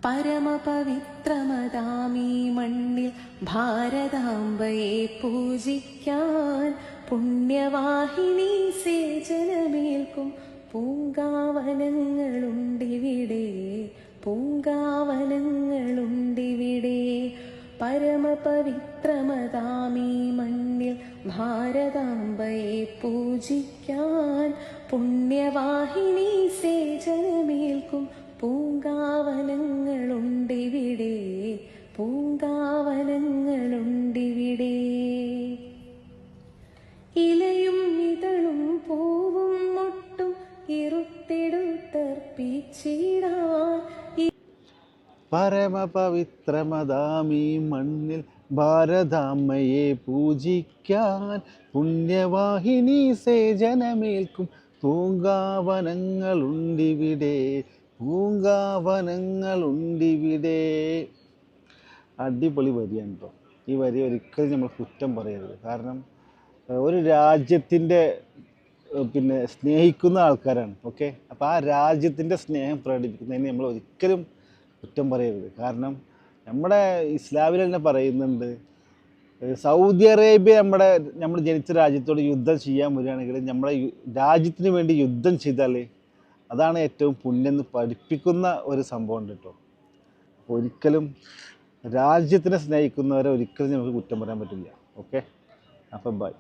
പരമപവിത്രമതാമീ മണ്ണിൽ ഭാരതാംബയെ പൂജിക്കാൻ പുണ്യവാഹിനി സേചനമേൽക്കും പൂങ്കാവനങ്ങളുണ്ടിവിടെ, പൂങ്കാവനങ്ങളുണ്ടിവിടെ. പരമപവിത്രമതാമീ മണ്ണിൽ ഭാരതാംബയെ പൂജിക്കാൻ പുണ്യവാഹിനി സേചനമേൽക്കും പൂങ്കാവനങ്ങളുണ്ടിവിടെ, പൂങ്കാവനങ്ങളുണ്ടിവിടെ. ഇലയും ഇതളും പൂവും മൊട്ടും ഇറുത്തെടുത്തർപ്പിച്ചിടാൻ പരമപവിത്രമതാമീ മണ്ണിൽ ഭാരതാമ്മയെ പൂജിക്കാൻ പുണ്യവാഹിനി സേചനമേൽക്കും പൂങ്കാവനങ്ങളുണ്ടിവിടെ, പൂങ്കാവനങ്ങളുണ്ടിവിടെ. അടിപൊളി വരിയാണ് കേട്ടോ. ഈ വരി ഒരിക്കലും നമ്മൾ കുറ്റം പറയരുത്. കാരണം ഒരു രാജ്യത്തിൻ്റെ സ്നേഹിക്കുന്ന ആൾക്കാരാണ്. ഓക്കെ, അപ്പോൾ ആ രാജ്യത്തിൻ്റെ സ്നേഹം പ്രകടിപ്പിക്കുന്നതിന് നമ്മൾ ഒരിക്കലും കുറ്റം പറയരുത്. കാരണം നമ്മുടെ ഇസ്ലാമിൽ തന്നെ പറയുന്നുണ്ട്, സൗദി അറേബ്യ നമ്മൾ ജനിച്ച രാജ്യത്തോട് യുദ്ധം ചെയ്യാൻ വരികയാണെങ്കിൽ നമ്മളെ രാജ്യത്തിന് വേണ്ടി യുദ്ധം ചെയ്താൽ അതാണ് ഏറ്റവും പുണ്യം എന്ന് പഠിപ്പിക്കുന്ന ഒരു സംഭവം ഉണ്ട് കേട്ടോ. അപ്പോൾ ഒരിക്കലും രാജ്യത്തിനെ സ്നേഹിക്കുന്നവരെ ഒരിക്കലും നമുക്ക് കുറ്റം പറയാൻ പറ്റില്ല. ഓക്കെ, അപ്പം ബൈ.